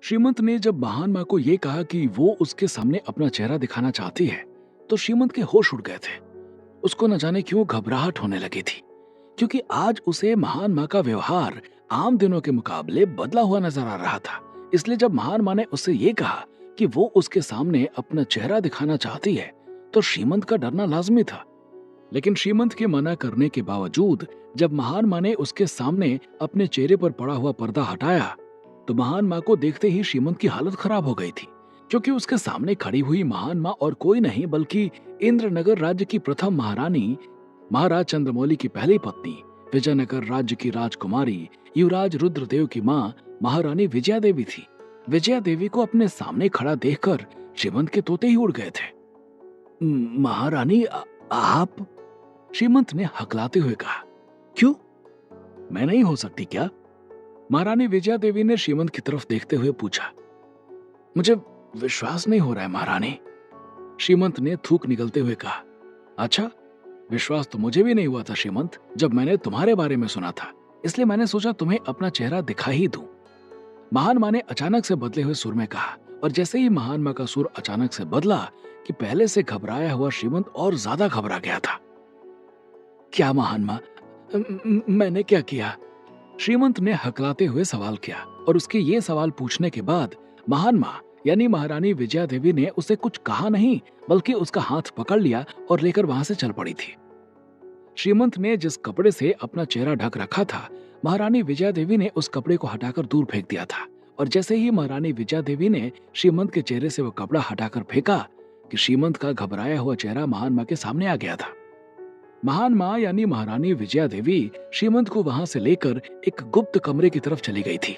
श्रीमंत ने जब महान माँ को ये कहा कि वो उसके सामने अपना चेहरा दिखाना चाहती है, तो श्रीमंत के होश उड़ गए थे। उसको न जाने क्यों घबराहट होने लगी थी, क्योंकि आज उसे महान माँ का व्यवहार आम दिनों के मुकाबले बदला हुआ नजर आ रहा था। इसलिए जब महान माँ ने उससे ये कहा कि वो उसके सामने अपना चेहरा दिखाना चाहती है, तो श्रीमंत का डरना लाजमी था। लेकिन श्रीमंत के मना करने के बावजूद जब महान माँ ने उसके सामने अपने चेहरे पर पड़ा हुआ पर्दा हटाया, तो महान माँ को देखते ही श्रीमंत की हालत खराब हो गई थी, क्योंकि उसके सामने खड़ी हुई महान माँ और कोई नहीं बल्कि इंद्रनगर राज्य की प्रथम महारानी, महाराज चंद्रमौली की पहली पत्नी, विजयनगर राज्य की राजकुमारी, युवराज रुद्रदेव की माँ महारानी विजया देवी थी। विजया देवी को अपने सामने खड़ा देखकर श्रीमंत के तोते ही उड़ गए थे। महारानी आप? श्रीमंत ने हकलाते हुए कहा। क्यों, मैं नहीं हो सकती क्या? महारानी विजया देवी ने श्रीमंत की तरफ देखते हुए पूछा। मुझे विश्वास नहीं हो रहा है महारानी, श्रीमंत ने थूक निकलते हुए कहा। अच्छा, विश्वास तो मुझे भी नहीं हुआ था श्रीमंत, जब मैंने तुम्हारे बारे में सुना था, इसलिए मैंने सोचा तुम्हें अपना चेहरा दिखा ही दूं। महान माँ ने अचानक से बदले हुए सुर में कहा, और जैसे ही महान माँ का सुर अचानक से बदला कि पहले से घबराया हुआ श्रीमंत और ज्यादा घबरा गया था। क्या महान माँ, मैंने क्या किया? श्रीमंत ने हकलाते हुए सवाल किया, और उसके ये सवाल पूछने के बाद महान माँ यानी महारानी विजया देवी ने उसे कुछ कहा नहीं, बल्कि उसका हाथ पकड़ लिया और लेकर वहां से चल पड़ी थी। श्रीमंत ने जिस कपड़े से अपना चेहरा ढक रखा था, महारानी विजया देवी ने उस कपड़े को हटाकर दूर फेंक दिया था। और जैसे ही महारानी विजया देवी ने श्रीमंत के चेहरे से वो कपड़ा हटाकर फेंका कि श्रीमंत का घबराया हुआ चेहरा महान माँ के सामने आ गया था। महान माँ यानी महारानी विजया देवी श्रीमंत को वहां से लेकर एक गुप्त कमरे की तरफ चली गई थी।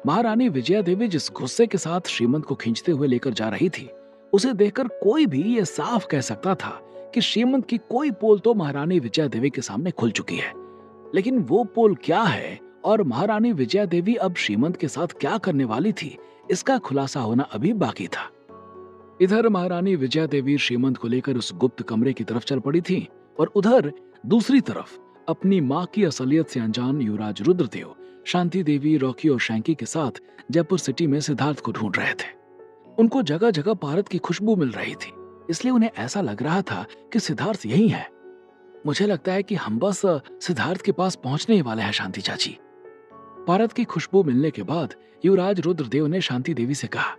महारानी विजया देवी जिस गुस्से के साथ श्रीमंत को खींचते हुए लेकर जा रही थी, उसे देखकर कोई भी ये साफ कह सकता था कि श्रीमंत की कोई पोल तो महारानी विजया देवी के सामने खुल चुकी है। लेकिन वो पोल क्या है और महारानी विजया देवी अब श्रीमंत के साथ क्या करने वाली थी, इसका खुलासा होना अभी बाकी था। इधर महारानी विजया देवी श्रीमंत को लेकर उस गुप्त कमरे की तरफ चल पड़ी थी, और उधर दूसरी तरफ अपनी माँ की असलियत से अनजान युवराज रुद्रदेव, शांति देवी, रॉकी और शैंकी के साथ जयपुर सिटी में सिद्धार्थ को ढूंढ रहे थे। उनको जगह जगह पारद की खुशबू मिल रही थी, इसलिए उन्हें ऐसा लग रहा था कि सिद्धार्थ यही है। मुझे लगता है कि हम बस सिद्धार्थ के पास पहुंचने ही वाले हैं शांति चाची। पारद की खुशबू मिलने के बाद युवराज रुद्रदेव ने शांति देवी से कहा।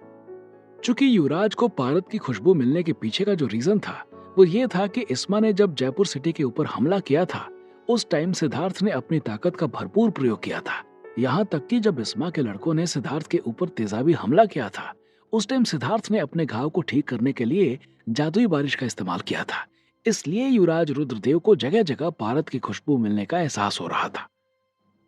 चूंकि युवराज को पारद की खुशबू मिलने के पीछे का जो रीजन था वो ये था कि इस्मा ने जब जयपुर सिटी के ऊपर हमला किया था, उस टाइम सिद्धार्थ ने अपनी ताकत का भरपूर प्रयोग किया था। यहाँ तक कि जब इस्मा के लड़कों ने सिद्धार्थ के ऊपर तेजाबी हमला किया था, उस टाइम सिद्धार्थ ने अपने घाव को ठीक करने के लिए जादुई बारिश का इस्तेमाल किया था। इसलिए युवराज रुद्रदेव को जगह जगह पारद की खुशबू मिलने का एहसास हो रहा था।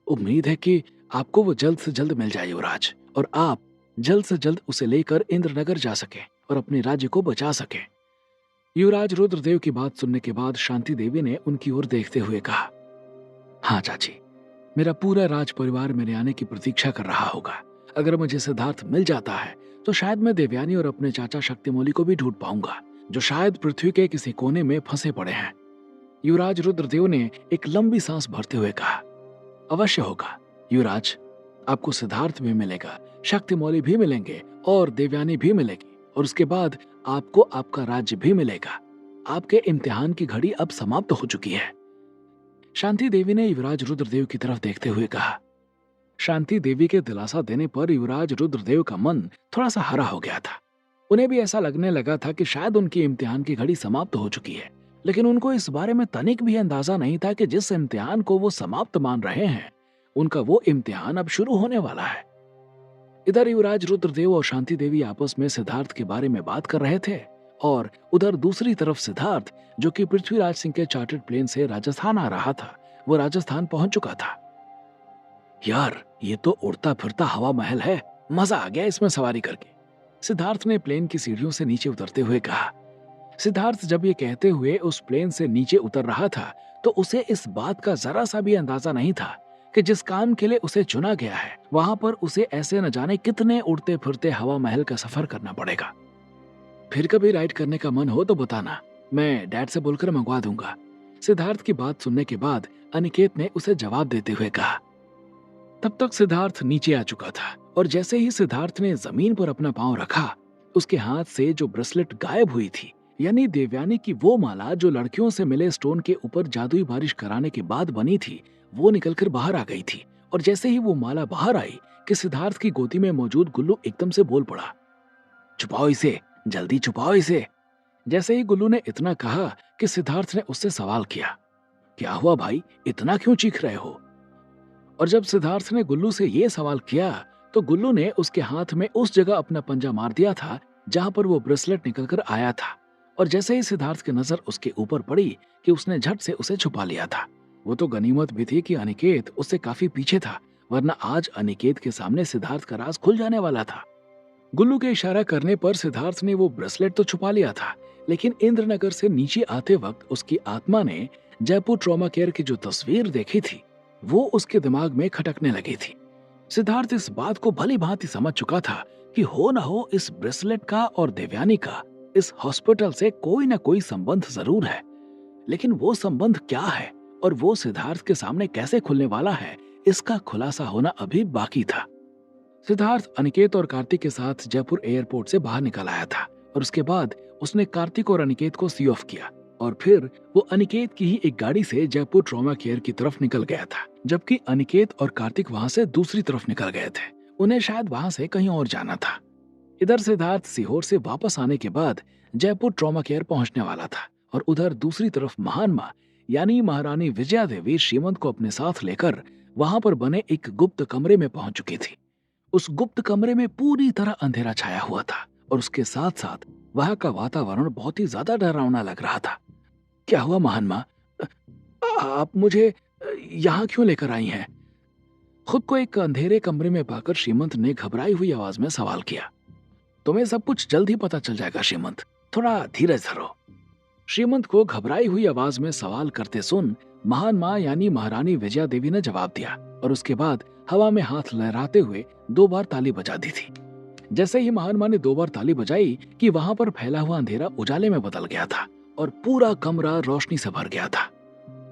उम्मीद है कि आपको वो जल्द से जल्द मिल जाए युवराज, और आप जल्द से जल्द उसे लेकर इंद्रनगर जा सके और अपने राज्य को बचा सके। युवराज रुद्रदेव की बात सुनने के बाद शांति देवी ने उनकी ओर देखते हुए कहा। हाँ चाची, मेरा पूरा राज परिवार मेरे आने की प्रतीक्षा कर रहा होगा। अगर मुझे सिद्धार्थ मिल जाता है तो शायद मैं देवयानी और अपने चाचा शक्तिमौली को भी ढूंढ पाऊंगा, जो शायद पृथ्वी के किसी कोने में फंसे पड़े हैं। युवराज रुद्रदेव ने एक लंबी सांस भरते हुए कहा। अवश्य होगा युवराज, आपको सिद्धार्थ भी मिलेगा, शक्तिमौली भी मिलेंगे और देवयानी भी मिलेगी, और उसके बाद आपको आपका राज्य भी मिलेगा। आपके इम्तिहान की घड़ी अब समाप्त हो चुकी है। शांति देवी ने युवराज रुद्रदेव की तरफ देखते हुए कहा। शांति देवी के दिलासा देने पर युवराज रुद्रदेव का मन थोड़ा सा हरा हो गया था। उन्हें भी ऐसा लगने लगा था कि शायद उनकी इम्तिहान की घड़ी समाप्त हो चुकी है, लेकिन उनको इस बारे में तनिक भी अंदाजा नहीं था कि जिस इम्तिहान को वो समाप्त मान रहे हैं, उनका वो इम्तिहान अब शुरू होने वाला है। इधर युवराज रुद्रदेव और शांति देवी आपस में सिद्धार्थ के बारे में बात कर रहे थे, और उधर दूसरी तरफ सिद्धार्थ, जो कि पृथ्वीराज सिंह के चार्टर्ड प्लेन से राजस्थान आ रहा था, वो राजस्थान पहुंच चुका था। यार, ये तो उड़ता फिरता हवा महल है, मजा आ गया इसमें सवारी करके, सिद्धार्थ ने प्लेन की सीढ़ियों से नीचे उतरते हुए कहा। सिद्धार्थ जब ये कहते हुए उस प्लेन से नीचे उतर रहा था, तो उसे इस बात का जरा सा भी अंदाजा नहीं था कि जिस काम के लिए उसे चुना गया है, वहां पर उसे ऐसे न जाने कितने उड़ते फिरते हवा महल का सफर करना पड़ेगा। फिर कभी राइड करने का मन हो तो बताना, मैं डैड से बोलकर मंगवा दूंगा। सिद्धार्थ की बात सुनने के बाद अनिकेत ने उसे जवाब देते हुए कहा। तब तक सिद्धार्थ नीचे आ चुका था और जैसे ही सिद्धार्थ ने जमीन पर अपना पांव रखा, उसके हाथ से जो ब्रेसलेट गायब हुई थी, यानी देवयानी की वो माला जो लड़कियों से मिले स्टोन के ऊपर जादुई बारिश कराने के बाद बनी थी, वो निकलकर बाहर आ गई थी। और जैसे ही वो माला बाहर आई कि सिद्धार्थ की गोदी में मौजूद गुल्लू एकदम से बोल पड़ा, छुपाओ इसे, जल्दी छुपाओ इसे। जैसे ही गुल्लू ने इतना कहा कि सिद्धार्थ ने उससे सवाल किया, क्या हुआ भाई, इतना क्यों चीख रहे हो? और जब सिद्धार्थ ने गुल्लू से ये सवाल किया तो गुल्लू ने उसके हाथ में उस जगह अपना पंजा मार दिया था जहां पर वो ब्रेसलेट निकलकर आया था। और जैसे ही सिद्धार्थ की नजर उसके ऊपर पड़ी कि उसने झट से उसे छुपा लिया था। वो तो गनीमत भी थी कि अनिकेत उससे काफी पीछे था, वरना आज अनिकेत के सामने सिद्धार्थ का राज खुल जाने वाला था। गुल्लू के इशारा करने पर सिद्धार्थ ने वो ब्रेसलेट तो छुपा लिया था, लेकिन इंद्रनगर से नीचे आते वक्त उसकी आत्मा ने जयपुर ट्रॉमा केयर की जो तस्वीर देखी थी, वो उसके दिमाग में खटकने लगी थी। सिद्धार्थ इस बात को भली भांति समझ चुका था कि हो ना हो इस ब्रेसलेट का और देवयानी का इस हॉस्पिटल से कोई ना कोई संबंध जरूर है, लेकिन वो संबंध क्या है और वो सिद्धार्थ के सामने कैसे खुलने वाला है, इसका खुलासा होना अभी बाकी था। सिद्धार्थ अनिकेत और कार्तिक के साथ जयपुर एयरपोर्ट से बाहर निकल आया था और उसके बाद उसने कार्तिक और अनिकेत को सी ऑफ किया और फिर वो अनिकेत की ही एक गाड़ी से जयपुर ट्रॉमा केयर की तरफ निकल गया था, जबकि अनिकेत और कार्तिक वहां से दूसरी तरफ निकल गए थे। उन्हें शायद वहां से कहीं और जाना था। इधर सिद्धार्थ सीहोर से वापस आने के बाद जयपुर ट्रॉमा केयर पहुंचने वाला था और उधर दूसरी तरफ महान माँ यानी महारानी विजया देवी श्रीमंत को अपने साथ लेकर वहां पर बने एक गुप्त कमरे में पहुंच चुकी थी। उस गुप्त कमरे में पूरी तरह अंधेरा छाया हुआ था और उसके साथ साथ वहां का वातावरण बहुत ही ज्यादा डरावना लग रहा था। क्या हुआ महान माँ, आप मुझे यहाँ क्यों लेकर आई हैं? खुद को एक अंधेरे कमरे में पाकर श्रीमंत ने घबराई हुई आवाज में सवाल किया। तुम्हें सब कुछ जल्द ही पता चल जाएगा श्रीमंत, थोड़ा धीरज धरो। श्रीमंत को घबराई हुई आवाज में सवाल करते सुन महान माँ यानी महारानी विजया देवी ने जवाब दिया और उसके बाद हवा में हाथ लहराते हुए 2 बार ताली बजा दी थी। जैसे ही महान माँ ने 2 बार ताली बजाई कि वहां पर फैला हुआ अंधेरा उजाले में बदल गया था और पूरा कमरा रोशनी से भर गया था।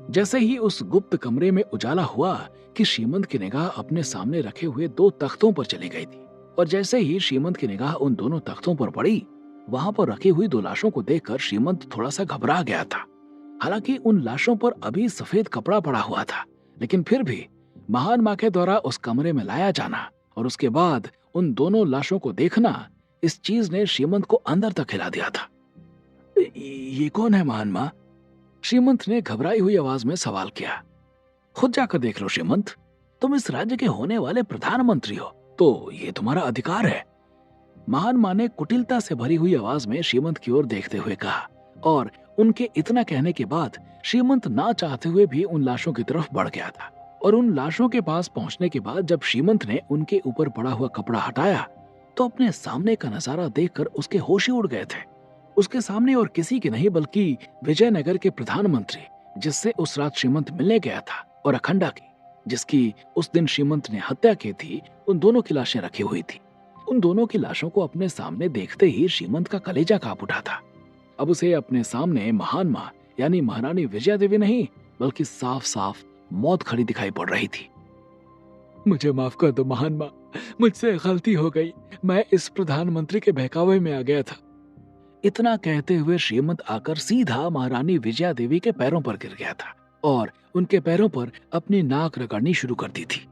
जैसे ही उस गुप्त कमरे में उजाला हुआ कि श्रीमंत की निगाह अपने सामने रखे हुए 2 तख्तों पर चली गई थी और जैसे ही श्रीमंत की निगाह उन दोनों तख्तों पर पड़ी, वहां पर रखी हुई 2 लाशों को देखकर श्रीमंत थोड़ा सा घबरा गया था। हालांकि उन लाशों पर अभी सफेद कपड़ा पड़ा हुआ था, लेकिन फिर भी महान माँ के द्वारा उस कमरे में लाया जाना और उसके बाद उन दोनों लाशों को देखना, इस चीज ने श्रीमंत को अंदर तक हिला दिया था। ये कौन है महान माँ? श्रीमंत ने घबराई हुई आवाज में सवाल किया। खुद जाकर देख लो श्रीमंत, तुम इस राज्य के होने वाले प्रधानमंत्री हो, तो ये तुम्हारा अधिकार है। महान माँ ने कुटिलता से भरी हुई आवाज में श्रीमंत की ओर देखते हुए कहा और उनके इतना कहने के बाद श्रीमंत ना चाहते हुए भी उन लाशों की तरफ बढ़ गया था। और उन लाशों के पास पहुंचने के बाद जब श्रीमंत ने उनके ऊपर पड़ा हुआ कपड़ा हटाया तो अपने सामने का नजारा देखकर उसके होश ही उड़ गए थे। उसके सामने और किसी की नहीं बल्कि विजयनगर के प्रधानमंत्री, जिससे उस रात श्रीमंत मिलने गया था, और अखंडा की, जिसकी उस दिन श्रीमंत ने हत्या की थी, उन दोनों की लाशें रखी हुई थी। उन दोनों की लाशों को अपने सामने देखते ही श्रीमंत का कलेजा कांप उठा था। अब उसे अपने सामने महान माँ यानी महारानी विजया देवी नहीं बल्कि साफ साफ मौत खड़ी दिखाई पड़ रही थी। मुझे माफ कर दो महान माँ, मुझसे गलती हो गई, मैं इस प्रधानमंत्री के बहकावे में आ गया था। इतना कहते हुए श्रीमंत आकर सीधा महारानी विजया देवी के पैरों पर गिर गया था और उनके पैरों पर अपनी नाक रगड़नी शुरू कर दी थी।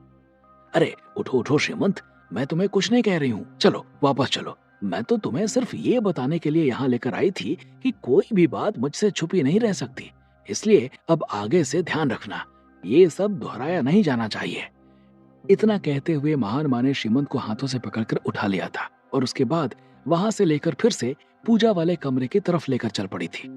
अरे उठो उठो श्रीमंत, मैं तुम्हें कुछ नहीं कह रही हूँ, चलो वापस चलो। मैं तो तुम्हें सिर्फ ये बताने के लिए यहाँ लेकर आई थी कि कोई भी बात मुझसे छुपी नहीं रह सकती, इसलिए अब आगे से ध्यान रखना, ये सब दोहराया नहीं जाना चाहिए। इतना कहते हुए महान माँ ने श्रीमंत को हाथों से पकड़कर उठा लिया था और उसके बाद वहां से लेकर फिर से पूजा वाले कमरे की तरफ लेकर चल पड़ी थी।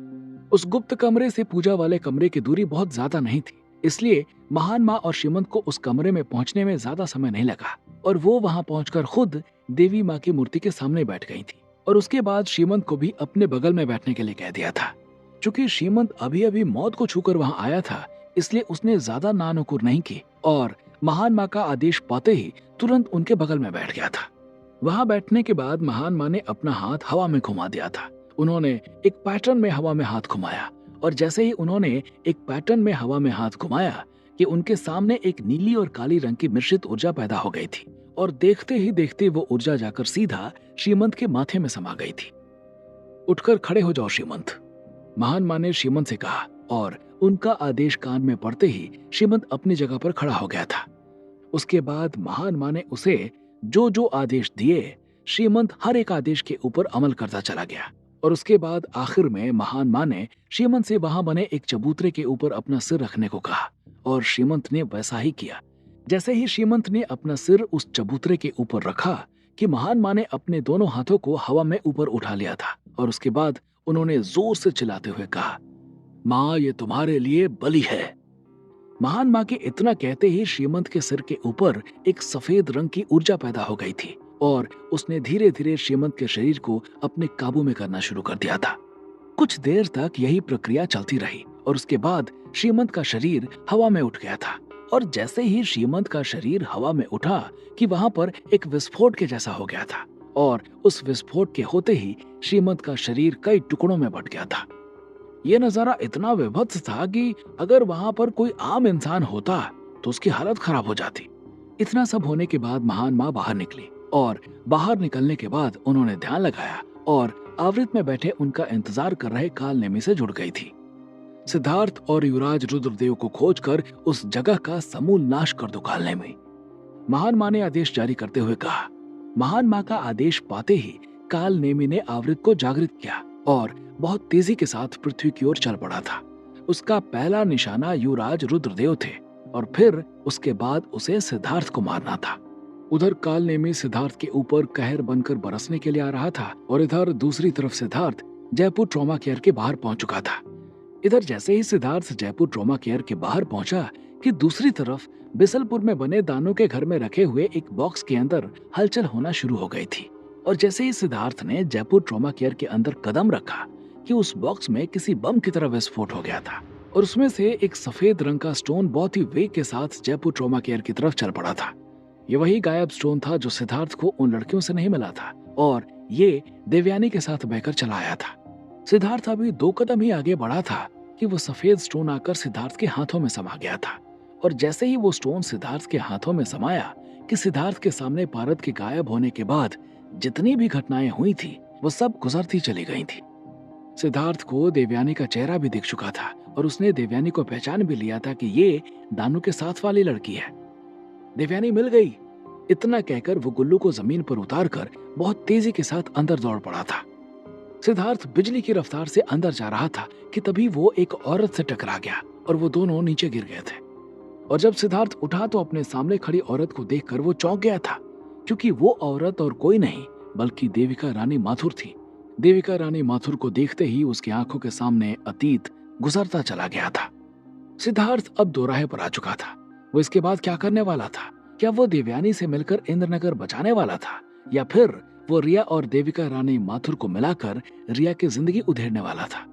उस गुप्त कमरे से पूजा वाले कमरे की दूरी बहुत ज्यादा नहीं थी, इसलिए महान माँ और श्रीमंत को उस कमरे में पहुंचने में ज्यादा समय नहीं लगा और वो वहां पहुंचकर खुद देवी माँ की मूर्ति के सामने बैठ गई थी और उसके बाद श्रीमंत को भी अपने बगल में बैठने के लिए कह दिया था। चूंकि श्रीमंत अभी अभी मौत को छूकर वहां आया था, इसलिए उसने ज्यादा नानुकुर नहीं की और महान माँ का आदेश पाते ही तुरंत उनके बगल में बैठ गया था। वहां बैठने के बाद महान माँ ने अपना हाथ हवा में घुमा दिया था। उन्होंने एक पैटर्न में हवा में हाथ घुमाया और जैसे ही उन्होंने एक पैटर्न में हवा में हाथ घुमाया कि उनके सामने एक नीली और काली रंग की मिश्रित ऊर्जा पैदा हो गई थी और देखते ही देखते वो ऊर्जा जाकर सीधा श्रीमंत के माथे में समा गई थी। उठकर खड़े हो जाओ श्रीमंत, महान माँ ने श्रीमंत से कहा, और उनका आदेश कान में पड़ते ही श्रीमंत अपनी जगह पर खड़ा हो गया था। उसके बाद महान माँ ने उसे जो जो आदेश दिए, श्रीमंत हर एक आदेश के ऊपर अमल करता चला गया। और उसके बाद आखिर में महान माँ ने श्रीमंत से वहां बने एक चबूतरे के ऊपर अपना सिर रखने को कहा, और श्रीमंत ने वैसा ही किया। जैसे ही श्रीमंत ने अपना सिर उस चबूतरे के ऊपर रखा कि महान माँ ने अपने दोनों हाथों को हवा में ऊपर उठा लिया था, और उसके बाद उन्होंने जोर से चिल्लाते हुए कहा, माँ ये तुम्हारे लिए बलि है। महान माँ के इतना कहते ही श्रीमंत के सिर के ऊपर एक सफेद रंग की ऊर्जा पैदा हो गई थी, और उसने धीरे धीरे श्रीमंत के शरीर को अपने काबू में करना शुरू कर दिया था। कुछ देर तक यही प्रक्रिया चलती रही, और उसके बाद श्रीमंत का शरीर हवा में उठ गया था। और जैसे ही श्रीमंत का शरीर हवा में उठा कि वहां पर एक विस्फोट के जैसा हो गया था, और उस विस्फोट के होते ही श्रीमंत का शरीर कई टुकड़ों में बट गया था। यह नजारा इतना विभत्स था कि अगर वहां पर कोई आम इंसान होता तो उसकी हालत खराब हो जाती। इतना सब होने के बाद महान माँ बाहर निकली, और बाहर निकलने के बाद उन्होंने ध्यान लगाया और आवृत में बैठे उनका इंतजार कर रहे कालनेमी से जुड़ गई थी। सिद्धार्थ और युवराज रुद्रदेव को खोजकर उस जगह का समूल नाश कर दो कालनेमी, महान माँ ने आदेश जारी करते हुए कहा। महान माँ का आदेश पाते ही कालनेमी ने आवृत को जागृत किया और बहुत तेजी के साथ पृथ्वी की ओर चल पड़ा था। उसका पहला निशाना युवराज रुद्रदेव थे, और फिर उसके बाद उसे सिद्धार्थ को मारना था। उधर कालनेमी सिद्धार्थ के ऊपर कहर बनकर बरसने के लिए आ रहा था, और इधर दूसरी तरफ सिद्धार्थ जयपुर ट्रॉमा केयर के बाहर पहुंच चुका था। इधर जैसे ही सिद्धार्थ जयपुर ट्रॉमा केयर के बाहर पहुंचा कि दूसरी तरफ बिसलपुर में बने दानों के घर में रखे हुए एक बॉक्स के अंदर हलचल होना शुरू हो गई थी। और जैसे ही सिद्धार्थ ने जयपुर ट्रॉमा केयर के अंदर कदम रखा कि उस बॉक्स में किसी बम की तरह विस्फोट हो गया था, और उसमें से एक सफेद रंग का स्टोन बहुत ही वेग के साथ जयपुर ट्रॉमा केयर की तरफ चल पड़ा था। ये वही गायब स्टोन था जो सिद्धार्थ को उन लड़कियों से नहीं मिला था, और ये देवयानी के साथ बहकर चला आया था। सिद्धार्थ अभी 2 कदम ही आगे बढ़ा था कि वो सफेद स्टोन आकर सिद्धार्थ के हाथों में समा गया था। और जैसे ही वो स्टोन सिद्धार्थ के हाथों में समाया कि सिद्धार्थ के सामने पारद के गायब होने के बाद जितनी भी घटनाएं हुई थी वो सब गुजरती चली गई थी। सिद्धार्थ को देवयानी का चेहरा भी दिख चुका था, और उसने देवयानी को पहचान भी लिया था कि ये दानू के साथ वाली लड़की है। देवयानी मिल गई, इतना कहकर वो गुल्लू को जमीन पर उतारकर बहुत तेजी के साथ अंदर दौड़ पड़ा था। सिद्धार्थ बिजली की रफ्तार से अंदर जा रहा था कि तभी वो एक औरत से टकरा गया, और वो दोनों नीचे गिर गए थे। और जब सिद्धार्थ उठा तो अपने सामने खड़ी औरत को देखकर वो चौंक गया था, क्योंकि वो औरत और कोई नहीं बल्कि देविका रानी माथुर थी। देविका रानी माथुर को देखते ही उसकी आंखों के सामने अतीत गुजरता चला गया था। सिद्धार्थ अब दोराहे पर आ चुका था। वो इसके बाद क्या करने वाला था? क्या वो देवयानी से मिलकर इंद्रनगर बचाने वाला था, या फिर वो रिया और देविका रानी माथुर को मिलाकर रिया की जिंदगी उधेड़ने वाला था?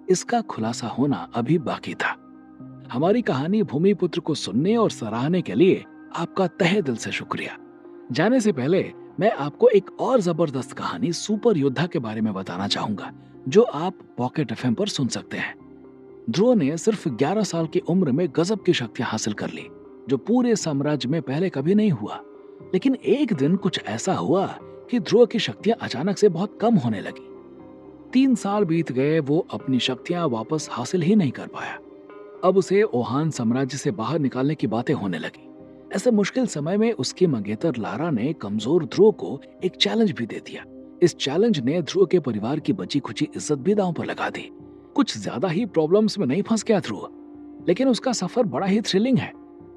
इसका खुलासा होना अभी बाकी था। हमारी कहानी भूमिपुत्र को सुनने और सराहने के लिए आपका तहे दिल से शुक्रिया। जाने से पहले मैं आपको एक और जबरदस्त कहानी सुपर योद्धा के बारे में बताना चाहूंगा, जो आप पॉकेट एफएम पर सुन सकते हैं। ध्रुव ने सिर्फ 11 साल की उम्र में गजब की शक्तियां हासिल कर ली, जो पूरे साम्राज्य में पहले कभी नहीं हुआ। लेकिन एक दिन कुछ ऐसा हुआ कि ध्रुव की शक्तियां अचानक से बहुत कम होने लगी। 3 साल बीत गए, वो अपनी शक्तियां वापस हासिल ही नहीं कर पाया। अब उसे ओहान साम्राज्य से बाहर निकालने की बातें होने लगी। ऐसे मुश्किल समय में उसकी मंगेतर लारा ने कमजोर ध्रुव को एक चैलेंज भी दे दिया। इस चैलेंज ने ध्रुव के परिवार की बची खुची इज्जत भी दांव पर लगा दी। कुछ ज्यादा ही प्रॉब्लम्स में नहीं फंस गया ध्रुव, लेकिन उसका सफर बड़ा ही थ्रिलिंग है।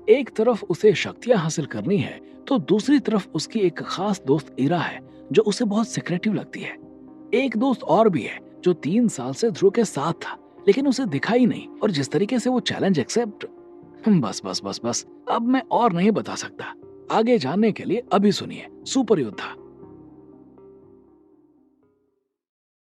एक तरफ उसे शक्तियां हासिल करनी है, तो दूसरी तरफ उसकी एक खास दोस्त इरा है जो उसे बहुत सिक्रेटिव लगती है। एक दोस्त और भी है जो 3 साल से ध्रुव के साथ था, लेकिन उसे दिखा ही नहीं। और जिस तरीके से वो चैलेंज एक्सेप्ट, बस अब मैं और नहीं बता सकता। आगे जानने के लिए अभी सुनिए सुपर योद्धा।